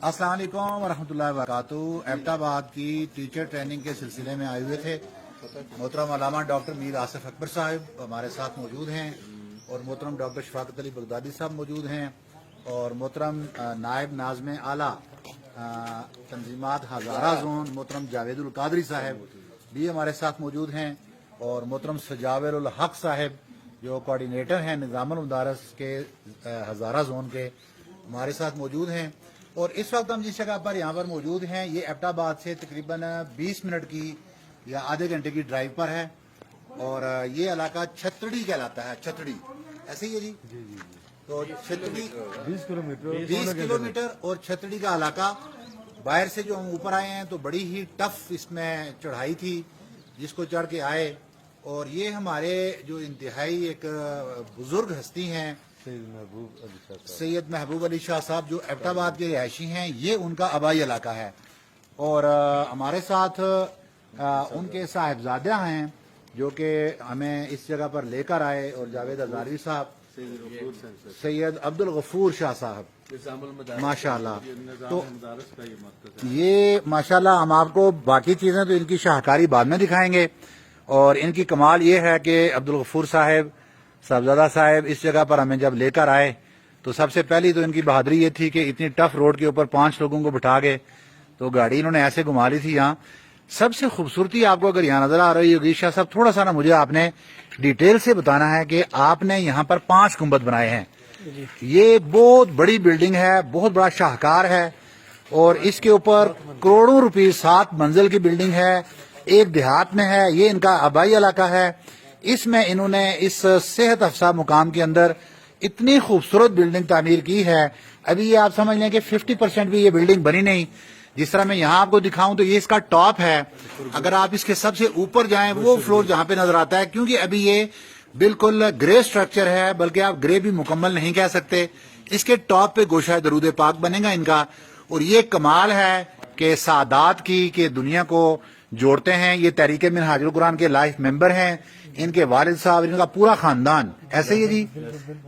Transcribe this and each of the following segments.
अस्सलाम वालेकुम वरहमतुल्लाहि वबरकातुहू। एबटाबाद की टीचर ट्रेनिंग के सिलसिले में आए हुए थे। मोहतरम अल्लामा डॉक्टर मीर आसिफ अकबर साहब हमारे साथ मौजूद हैं और मोहतरम डॉक्टर शफाकत अली बगदादी साहब मौजूद हैं और मोहतरम नायब नाज़िम आला तंजीमात हज़ारा जोन मोहतरम जावेदुल कादरी साहब भी हमारे साथ मौजूद हैं और मोहतरम सजावेरुल हक साहब जो कोऑर्डिनेटर हैं निज़ामुल मदारस के हज़ारा जोन के हमारे साथ मौजूद हैं। और इस वक्त हम जिस जगह पर यहाँ पर मौजूद हैं ये एबटाबाद से तकरीबन 20 मिनट की या आधे घंटे की ड्राइव पर है और ये इलाका छतड़ी कहलाता है। छतड़ी ऐसे ही है जी? तो छतड़ी 20 किलोमीटर और छतड़ी का इलाका बाहर से जो हम ऊपर आए हैं तो बड़ी ही टफ इसमें चढ़ाई थी जिसको चढ़ के आए और ये हमारे जो इंतहाई एक बुजुर्ग हस्ती हैं सैयद महबूब अली शाह साहब जो एबटाबाद के रिहायशी हैं, ये उनका आबाई इलाका है और हमारे साथ उनके साहिबजादा हैं जो कि हमें इस जगह पर लेकर आए और जावेद हजारी साहब सैयद अब्दुल गफूर शाह साहब माशाल्लाह। तो ये माशाल्लाह हम आपको बाकी चीजें तो इनकी शाहकारी बाद में दिखाएंगे और इनकी कमाल ये है कि अब्दुल गफूर साहबजादा साहब इस जगह पर हमें जब लेकर आए तो सबसे पहली तो इनकी बहादुरी ये थी कि इतनी टफ रोड के ऊपर 5 लोगों को बिठा के तो गाड़ी इन्होंने ऐसे घुमा ली थी। यहाँ सबसे खूबसूरती आपको अगर यहाँ नजर आ रही होगी शाह साहब, थोड़ा सा ना मुझे आपने डिटेल से बताना है कि आपने यहाँ पर 5 गुंबद बनाए हैं। ये बहुत बड़ी बिल्डिंग है, बहुत बड़ा शाहकार है और इसके ऊपर करोड़ों रुपए 7 मंजिल की बिल्डिंग है, एक देहात में है, ये इनका आबाई इलाका है। इसमें इन्होंने इस सेहत अफसा मुकाम के अंदर इतनी खूबसूरत बिल्डिंग तामीर की है। अभी ये आप समझ लें कि 50% भी ये बिल्डिंग बनी नहीं। जिस तरह मैं यहाँ आपको दिखाऊं तो ये इसका टॉप है, अगर आप इसके सबसे ऊपर जाएं वो फ्लोर जहाँ पे नजर आता है, क्योंकि अभी ये बिल्कुल ग्रे स्ट्रक्चर है, बल्कि आप ग्रे भी मुकम्मल नहीं कह सकते। इसके टॉप पे गोशा दरूद पाक बनेगा इनका और ये कमाल है कि सादात की के दुनिया को जोड़ते हैं। ये तहरीक मिनहाजुल कुरान के लाइफ मेंबर हैं, इनके वालिद साहब, इनका पूरा खानदान ऐसे ही जी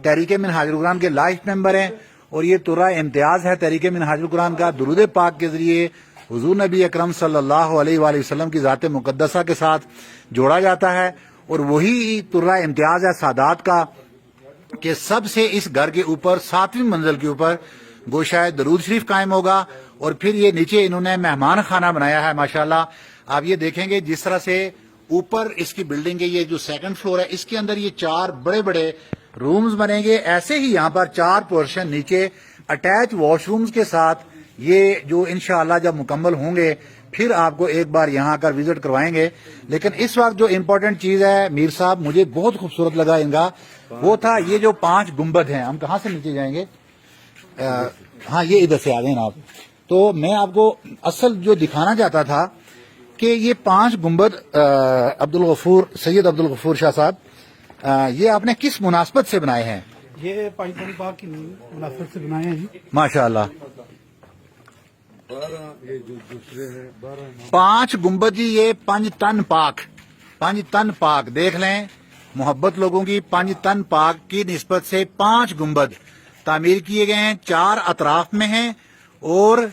तहरीक मिनहाजुल कुरान के लाइफ मेंबर हैं और ये तुर्रा इम्तियाज है तहरीक मिनहाजुल कुरान का। दुरूद पाक के जरिए हुजूर नबी अकरम सल्लल्लाहु अलैहि वसल्लम की जात मुकद्दसा के साथ जोड़ा जाता है और वही तुर्रा इम्तियाज है सादात का कि सबसे इस घर के ऊपर 7वीं मंजिल के ऊपर गोशाए दरूद शरीफ कायम होगा और फिर ये नीचे इन्होंने मेहमान खाना बनाया है। माशाल्लाह आप ये देखेंगे जिस तरह से ऊपर इसकी बिल्डिंग है, ये जो 2nd फ्लोर है इसके अंदर ये 4 बड़े बड़े रूम्स बनेंगे। ऐसे ही यहाँ पर 4 पोर्शन नीचे अटैच वॉशरूम्स के साथ ये जो इंशाअल्लाह जब मुकम्मल होंगे फिर आपको एक बार यहाँ आकर विजिट करवाएंगे। लेकिन इस वक्त जो इम्पोर्टेंट चीज है मीर साहब मुझे बहुत खूबसूरत लगा इनका, वो था ये जो 5 गुंबद हैं। हम कहाँ से नीचे जाएंगे? हाँ ये इधर से आ गए आप। तो मैं आपको असल जो दिखाना चाहता था कि ये 5 गुंबद सैयद अब्दुल गफूर शाह साहब ये आपने किस मुनासबत से बनाए हैं? ये पाकिस्तानी पाक की मुनासबत से बनाए हैं जी माशाल्लाह। 5 गुंबद जी, ये 5 तन पाक देख लें, मोहब्बत लोगों की 5 तन पाक की निस्बत से 5 गुंबद तामीर किए गए हैं। 4 अतराफ में हैं और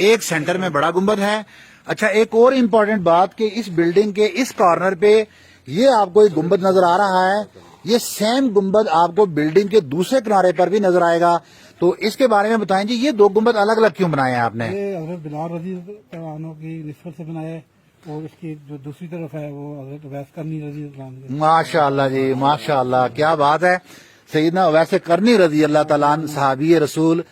एक सेंटर में बड़ा गुंबद है। अच्छा एक और इम्पोर्टेंट बात कि इस बिल्डिंग के इस कॉर्नर पे ये आपको एक गुंबद नजर आ रहा है, ये सेम गुंबद आपको बिल्डिंग के दूसरे किनारे पर भी नजर आएगा। तो इसके बारे में बताएं जी, ये 2 गुंबद अलग अलग क्यों बनाए हैं आपने? ये हजरत बिलाल रजी की निस्बत से बनाया है और इसकी जो दूसरी तरफ है वो हजरत उवैस करनी रजी। माशाअल्लाह जी माशाअल्लाह, क्या बात है। सैयदना उवैस करनी रजी अल्लाह तआला अन्हु सहाबी रसूल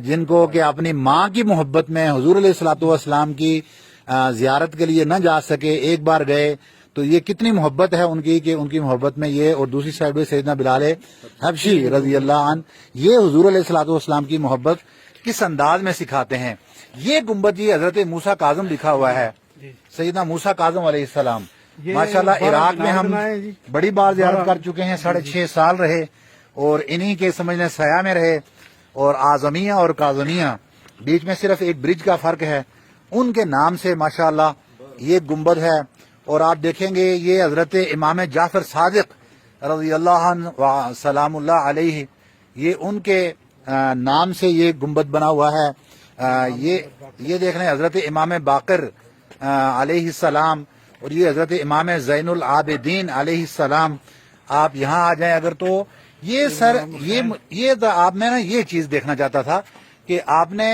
जिनको कि अपनी माँ की मोहब्बत में हुजूर अलैहिस्सलातु वस्सलाम की जियारत के लिए न जा सके, एक बार गए तो ये कितनी मोहब्बत है उनकी कि उनकी मोहब्बत में ये, और दूसरी साइड में सैयदना बिलाल हबशी रजी अल्लाह अन्हु, ये हुजूर अलैहिस्सलातु वस्सलाम की मोहब्बत किस अंदाज में सिखाते हैं। ये गुंबद जी हजरत मूसा काज़म लिखा हुआ है, सैयदना मूसा काज़म अलैहिस्सलाम माशाल्लाह। इराक में हम बड़ी बार जियारत कर चुके हैं, 6.5 साल रहे और इन्हीं के समझने सया में रहे और आजमिया और काजमिया बीच में सिर्फ एक ब्रिज का फर्क है, उनके नाम से माशाल्लाह ये गुंबद है। और आप देखेंगे ये हजरत इमाम जाफर सादिक रज़ी अल्लाह अन्हु सलामुल्लाह अलैहि, ये उनके नाम से ये गुंबद बना हुआ है। یہ دیکھ لیں حضرت امام باقر علیہ السلام اور یہ حضرت امام زین العابدین علیہ السلام. آپ یہاں آ جائیں اگر تو یہ سر یہ آپ میں نا یہ چیز دیکھنا چاہتا تھا کہ آپ نے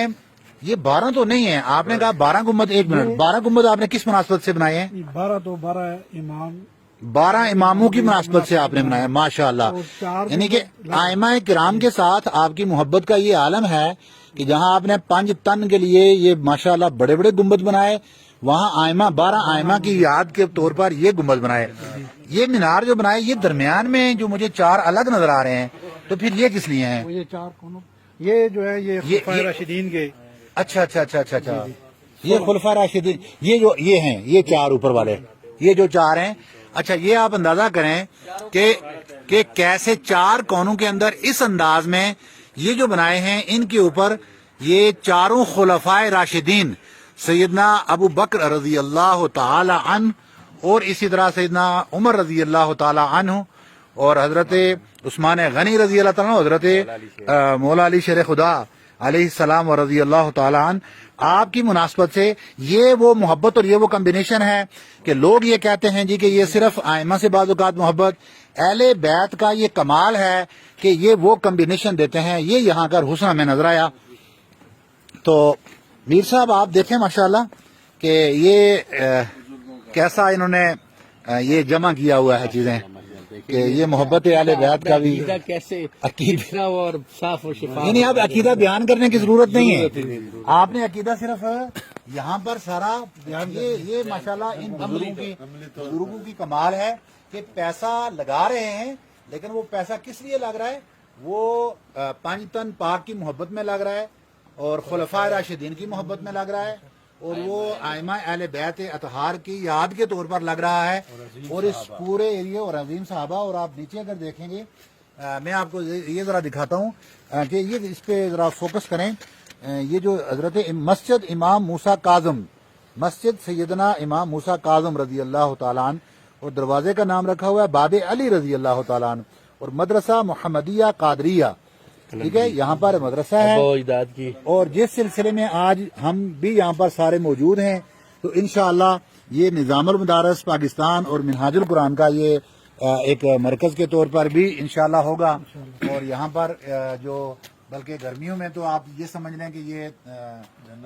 یہ 12 تو نہیں ہے، آپ نے کہا 12 گنبد. 1 منٹ، 12 گنبد آپ نے کس مناسبت سے بنائے ہیں؟ 12 امام 12 اماموں کی مناسبت سے آپ نے بنایا، ماشاء اللہ. اور 4 یعنی کہ ائمہ کرام کے ساتھ آپ کی محبت کا یہ عالم ہے کہ جہاں آپ نے 5 تن کے لیے یہ ماشاء اللہ بڑے بڑے گنبد بنائے، وہاں ائمہ 12 ائمہ کی یاد کے طور پر یہ گنبد بنائے. یہ مینار جو بنائے یہ درمیان میں جو مجھے 4 الگ نظر آ رہے ہیں، تو پھر یہ کس لیے ہیں؟ یہ 4 کونوں، یہ جو ہے یہ خلفائے راشدین کے. اچھا اچھا اچھا اچھا اچھا یہ خلفاء راشدین، یہ ہیں یہ 4 اوپر والے، یہ جو 4 ہیں. اچھا یہ آپ اندازہ کریں کہ کیسے 4 کونوں کے اندر اس انداز میں یہ جو بنائے ہیں، ان کے اوپر یہ 4 خلفاء راشدین سیدنا ابو بکر رضی اللہ تعالی عنہ اور اسی طرح سیدنا عمر رضی اللہ تعالی عنہ اور حضرت عثمان غنی رضی اللہ تعالیٰ عنہ، حضرت مولا علی شیر خدا علیہ السلام و رضی اللہ تعالی عنہ. آپ کی مناسبت سے یہ وہ محبت اور یہ وہ کمبینیشن ہے کہ لوگ یہ کہتے ہیں جی کہ یہ صرف ائمہ سے بعض اوقات محبت، اہل بیت کا یہ کمال ہے کہ یہ وہ کمبینیشن دیتے ہیں. یہ یہاں کا حسن ہمیں نظر آیا. تو میر صاحب آپ دیکھیں ماشاءاللہ کہ یہ کیسا انہوں نے یہ جمع کیا ہوا ہے چیزیں، کہ یہ محبت اہل بیت کا بھی کیسے عقیدہ اور صاف و شفاف. نہیں اب عقیدہ بیان کرنے کی ضرورت نہیں ہے. آپ نے عقیدہ صرف یہاں پر سارا یہ ماشاءاللہ ان بزرگوں کی کمال ہے کہ پیسہ لگا رہے ہیں، لیکن وہ پیسہ کس لیے لگ رہا ہے؟ وہ 5 تن پاک کی محبت میں لگ رہا ہے اور خلفاء راشدین کی محبت میں لگ رہا ہے اور وہ ائمہ اہل بیت اطہار کی یاد کے طور پر لگ رہا ہے اور اس پورے ایریا اور عظیم صحابہ. اور آپ نیچے اگر دیکھیں گے میں آپ کو یہ ذرا دکھاتا ہوں کہ یہ اس پہ ذرا فوکس کریں. یہ جو حضرت مسجد امام موسیٰ کاظم، مسجد سیدنا امام موسیٰ کاظم رضی اللہ تعالیٰ عنہ، اور دروازے کا نام رکھا ہوا ہے باب علی رضی اللہ تعالیٰ عنہ، اور مدرسہ محمدیہ قادریہ. ٹھیک ہے، یہاں پر مدرسہ ہے. اور جس سلسلے میں آج ہم بھی یہاں پر سارے موجود ہیں، تو انشاءاللہ یہ نظام المدارس پاکستان اور منہاج القرآن کا یہ ایک مرکز کے طور پر بھی انشاءاللہ ہوگا. اور یہاں پر جو بلکہ گرمیوں میں تو آپ یہ سمجھ لیں کہ یہ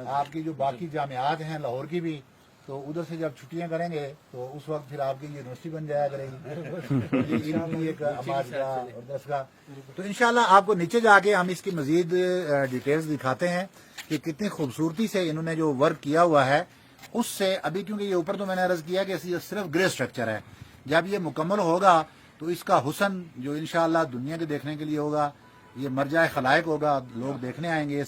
آپ کی جو باقی جامعات ہیں لاہور کی بھی، تو ادھر سے جب چھٹیاں کریں گے تو اس وقت پھر آپ کی یونیورسٹی بن جایا کرے گی. یہ بھی ایک آماج کا اور درس. تو انشاءاللہ آپ کو نیچے جا کے ہم اس کی مزید ڈیٹیلز دکھاتے ہیں کہ کتنی خوبصورتی سے انہوں نے جو ورک کیا ہوا ہے. اس سے ابھی کیونکہ یہ اوپر تو میں نے عرض کیا کہ یہ صرف گرے سٹرکچر ہے، جب یہ مکمل ہوگا تو اس کا حسن جو انشاءاللہ دنیا کے دیکھنے کے لیے ہوگا، یہ مرجع خلائق ہوگا، لوگ دیکھنے آئیں گے.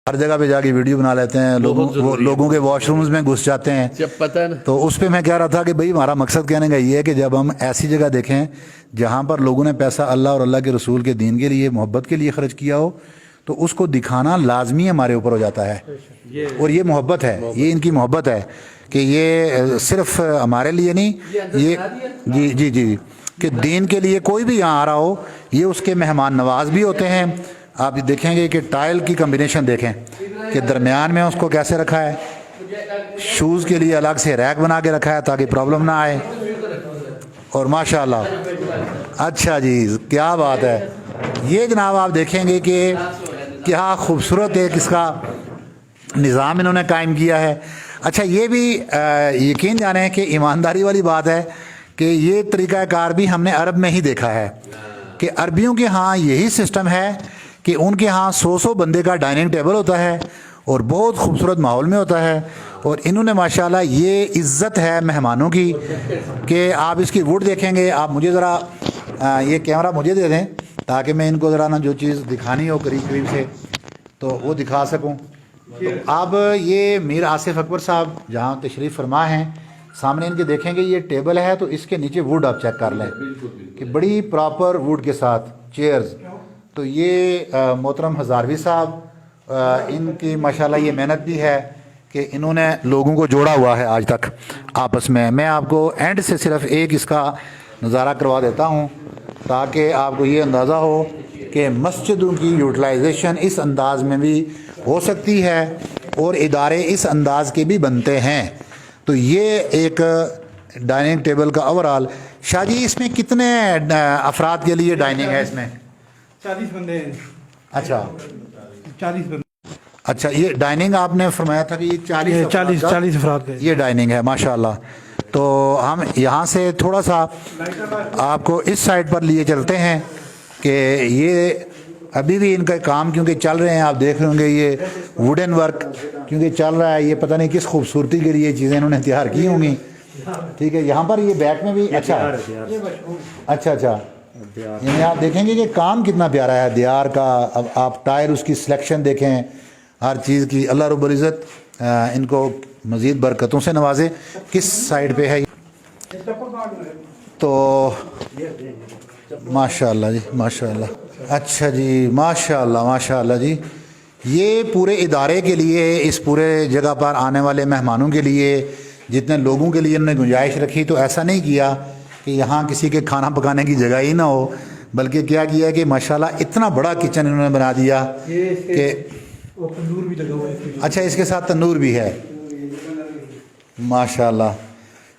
हर जगह पे जाके वीडियो बना लेते हैं, लोगों के वॉशरूम्स में घुस जाते हैं। जब पता है ना, तो उस पे मैं कह रहा था कि भाई हमारा मकसद कहने का ये है कि जब हम ऐसी जगह देखें जहाँ पर लोगों ने पैसा अल्लाह और अल्लाह के रसूल के दीन के लिए, मोहब्बत के लिए खर्च किया हो, तो उसको दिखाना लाजमी हमारे ऊपर हो जाता है। और ये मोहब्बत है, ये इनकी मोहब्बत है कि ये सिर्फ हमारे लिए नहीं, ये जी जी जी कि दीन के लिए कोई भी यहाँ आ रहा हो, ये उसके मेहमान नवाज भी होते हैं। आप देखेंगे कि टाइल की कम्बिनेशन देखें कि दरमियान में उसको कैसे रखा है, शूज़ के लिए अलग से रैक बना के रखा है ताकि प्रॉब्लम ना आए। और माशाल्लाह, अच्छा जी, क्या बात है। ये जनाब आप देखेंगे कि क्या खूबसूरत एक इसका निज़ाम इन्होंने कायम किया है। अच्छा, ये भी यकीन जाने कि ईमानदारी वाली बात है कि ये तरीक़ाकार भी हमने अरब में ही देखा है कि अरबियों के यहाँ यही सिस्टम है कि उनके यहाँ 100 बंदे का डाइनिंग टेबल होता है और बहुत खूबसूरत माहौल में होता है। और इन्होंने माशाल्लाह ये इज़्ज़त है मेहमानों की कि आप इसकी वुड देखेंगे। आप मुझे ज़रा ये कैमरा मुझे दे दें ताकि मैं इनको ज़रा ना जो चीज़ दिखानी हो करीब करीब से तो वो दिखा सकूं। तो अब ये मीर आसिफ अकबर साहब जहाँ तशरीफ़ फरमा हैं, सामने इनके देखेंगे ये टेबल है, तो इसके नीचे वुड आप चेक कर लें कि बड़ी प्रॉपर वुड के साथ चेयर्स। तो ये मोहतरम हज़ारवी साहब, इनकी माशाल्लाह ये मेहनत भी है कि इन्होंने लोगों को जोड़ा हुआ है आज तक आपस में। मैं आपको एंड से सिर्फ एक इसका नज़ारा करवा देता हूँ ताकि आपको ये अंदाज़ा हो कि मस्जिदों की यूटिलाइजेशन इस अंदाज में भी हो सकती है और इदारे इस अंदाज के भी बनते हैं। तो ये एक डाइनिंग टेबल का ओवरऑल। शाह जी, इसमें कितने अफराद के लिए डाइनिंग है इसमें? 40 बंदे हैं। अच्छा, 40 बंदे। अच्छा, ये डाइनिंग आपने फरमाया था कि ये 40 अफराद का ये डाइनिंग है माशाल्लाह। तो हम यहाँ से थोड़ा सा आपको इस साइड पर लिए चलते हैं कि ये अभी भी इनका काम क्योंकि चल रहे हैं, आप देख रहे होंगे ये वुडन वर्क क्योंकि चल रहा है। ये पता नहीं किस खूबसूरती के लिए चीज़ें इन्होंने तैयार की होंगी। ठीक है, यहाँ पर ये बैक में भी अच्छा अच्छा यानी आप देखेंगे कि काम कितना प्यारा है दियार का। अब आप टायर उसकी सिलेक्शन देखें, हर चीज़ की। अल्लाह रब्बुल इज़्ज़त इनको मज़ीद बरकतों से नवाजे। किस साइड पे है तो माशाल्लाह जी, माशाल्लाह। अच्छा जी, माशाल्लाह माशाल्लाह जी। ये पूरे इदारे के लिए, इस पूरे जगह पर आने वाले मेहमानों के लिए, जितने लोगों के लिए इन्होंने गुंजाइश रखी, तो ऐसा नहीं किया कि यहाँ किसी के खाना पकाने की जगह ही ना हो, बल्कि क्या किया कि माशाल्लाह इतना बड़ा किचन इन्होंने बना दिया कि तंदूर भी लगा हुआ है। अच्छा, इसके साथ तंदूर भी है माशाल्लाह।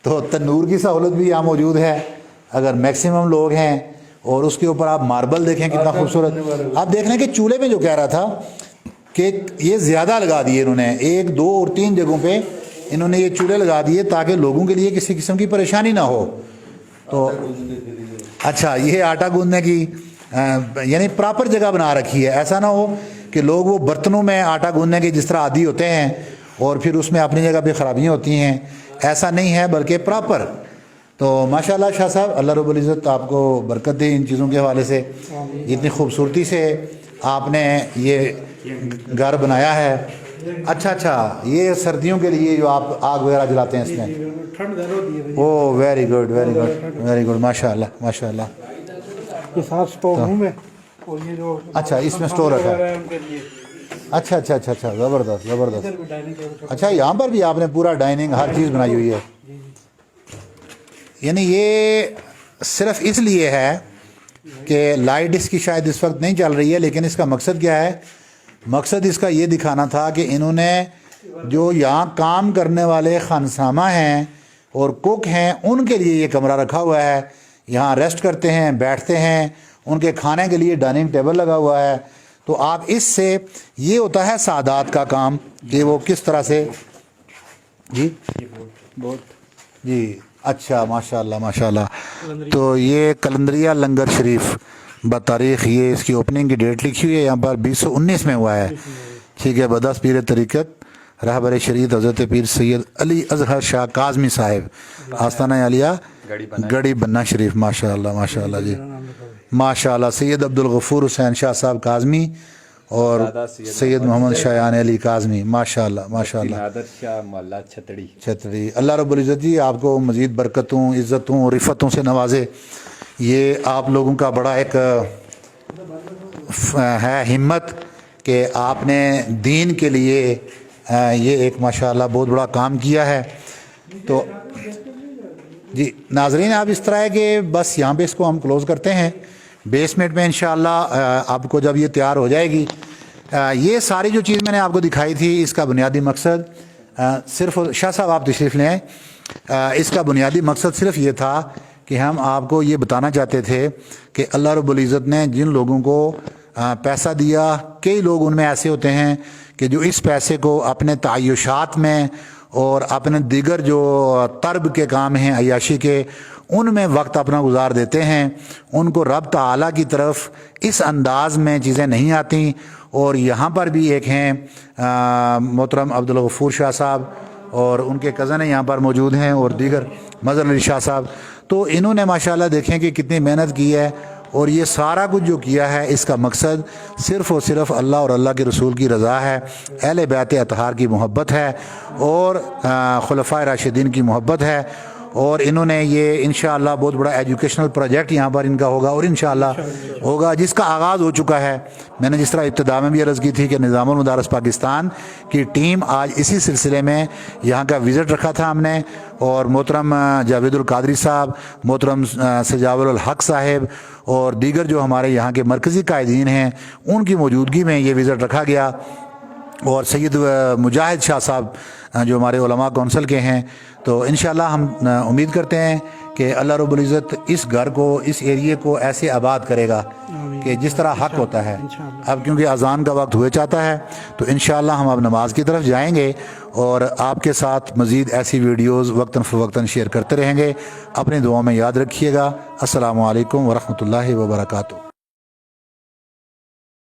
तो तंदूर की सहूलत भी यहाँ मौजूद है अगर मैक्सिमम लोग हैं। और उसके ऊपर आप मार्बल देखें कितना खूबसूरत। आप देख रहे हैं कि चूल्हे पे जो कह रहा था कि ये ज़्यादा लगा दिए इन्होंने, 1, 2 और 3 जगहों पे इन्होंने ये चूल्हे लगा दिए ताकि लोगों के लिए किसी किस्म की परेशानी ना हो। तो अच्छा, ये आटा गूंदने की यानी प्रॉपर जगह बना रखी है। ऐसा ना हो कि लोग वो बर्तनों में आटा गूंदने के जिस तरह आदी होते हैं और फिर उसमें अपनी जगह पे ख़राबियाँ होती हैं, ऐसा नहीं है बल्कि प्रॉपर। तो माशाल्लाह शाह साहब, अल्लाह रब्बुल इज़्ज़त आपको बरकत दे इन चीज़ों के हवाले से। इतनी खूबसूरती से आपने ये घर बनाया है। अच्छा, ये सर्दियों के लिए जो आप आग वगैरह जलाते हैं इसमें? ठंड ज़्यादा होती है। Oh, very good very good very good, माशाल्लाह माशाल्लाह। ये साफ स्टोर रूम है और ये जो अच्छा, इसमें स्टोर रखा है। उनके लिए अच्छा अच्छा अच्छा अच्छा, ज़बरदस्त ज़बरदस्त। इधर भी डाइनिंग टेबल। अच्छा, यहाँ पर भी आपने पूरा डाइनिंग हर चीज़ बनाई हुई है। यानी ये सिर्फ इसलिए है कि लाइट इसकी शायद इस वक्त नहीं चल रही है, लेकिन इसका मकसद क्या है? मकसद इसका ये दिखाना था कि इन्होंने जो यहाँ काम करने वाले खानसामा हैं और कुक हैं, उनके लिए ये कमरा रखा हुआ है। यहाँ रेस्ट करते हैं, बैठते हैं, उनके खाने के लिए डाइनिंग टेबल लगा हुआ है। तो आप इससे ये होता है सादात का काम कि वो किस तरह से जी जी। अच्छा, माशाल्लाह माशाल्लाह। तो ये कलंदरिया लंगर शरीफ बतारीख, ये इसकी ओपनिंग की डेट लिखी हुई है यहाँ पर 2019 में हुआ है। ठीक है, बदस पीर तरीक़त रहबर शरीत हज़रत पीर सैयद अली अज़हर शाह काज़मी साहिब, आस्ताना आलिया गड़ी बन्ना शरीफ। माशाल्लाह माशाल्लाह जी, माशाल्लाह। सैयद अब्दुल गफूर हुसैन शाह साहब काज़मी اور سید محمد شایان علی کاظمی، ماشاءاللہ ماشاءاللہ نادر شاہ محلہ چھتڑی۔ چھتری۔ اللہ رب العزت جی آپ کو مزید برکتوں، عزتوں اور رفتوں سے نوازے۔ یہ آپ لوگوں کا بڑا ایک ہے ہمت کہ آپ نے دین کے لیے یہ ایک ماشاءاللہ بہت بڑا کام کیا ہے۔ تو جی ناظرین، آپ اس طرح ہے کہ بس یہاں پہ اس کو ہم کلوز کرتے ہیں۔ بیسمنٹ میں انشاءاللہ آپ کو جب یہ تیار ہو جائے گی، یہ ساری جو چیز میں نے آپ کو دکھائی تھی، اس کا بنیادی مقصد صرف، شاہ صاحب آپ تشریف لیں، اس کا بنیادی مقصد صرف یہ تھا کہ ہم آپ کو یہ بتانا چاہتے تھے کہ اللہ رب العزت نے جن لوگوں کو پیسہ دیا، کئی لوگ ان میں ایسے ہوتے ہیں کہ جو اس پیسے کو اپنے تعیشات میں اور اپنے دیگر جو طرب کے کام ہیں عیاشی کے، ان میں وقت اپنا گزار دیتے ہیں۔ ان کو رب تعالیٰ کی طرف اس انداز میں چیزیں نہیں آتی۔ اور یہاں پر بھی ایک ہیں محترم عبدالغفور شاہ صاحب، اور ان کے کزن یہاں پر موجود ہیں، اور دیگر مظہر علی شاہ صاحب۔ تو انہوں نے ماشاءاللہ دیکھیں کہ کتنی محنت کی ہے، اور یہ سارا کچھ جو کیا ہے اس کا مقصد صرف اور صرف اللہ اور اللہ کے رسول کی رضا ہے، اہل بیت اطہار کی محبت ہے، اور خلفائے راشدین کی محبت ہے۔ اور انہوں نے یہ انشاءاللہ بہت بڑا ایجوکیشنل پروجیکٹ یہاں پر ان کا ہوگا، اور انشاءاللہ ہوگا، جس کا آغاز ہو چکا ہے۔ میں نے جس طرح ابتدا میں بھی عرض کی تھی کہ نظام المدارس پاکستان کی ٹیم آج اسی سلسلے میں یہاں کا وزٹ رکھا تھا ہم نے، اور محترم جاوید القادری صاحب، محترم سجاول الحق صاحب، اور دیگر جو ہمارے یہاں کے مرکزی قائدین ہیں، ان کی موجودگی میں یہ وزٹ رکھا گیا، اور سید مجاہد شاہ صاحب جو ہمارے علماء کونسل کے ہیں۔ تو انشاءاللہ ہم امید کرتے ہیں کہ اللہ رب العزت اس گھر کو، اس ایریے کو ایسے آباد کرے گا کہ جس طرح حق ہوتا ہے۔ اب کیونکہ اذان کا وقت ہوئے چاہتا ہے، تو انشاءاللہ ہم اب نماز کی طرف جائیں گے، اور آپ کے ساتھ مزید ایسی ویڈیوز وقتاً فوقتاً شیئر کرتے رہیں گے۔ اپنی دعاؤں میں یاد رکھیے گا۔ السلام علیکم ورحمۃ اللہ وبرکاتہ۔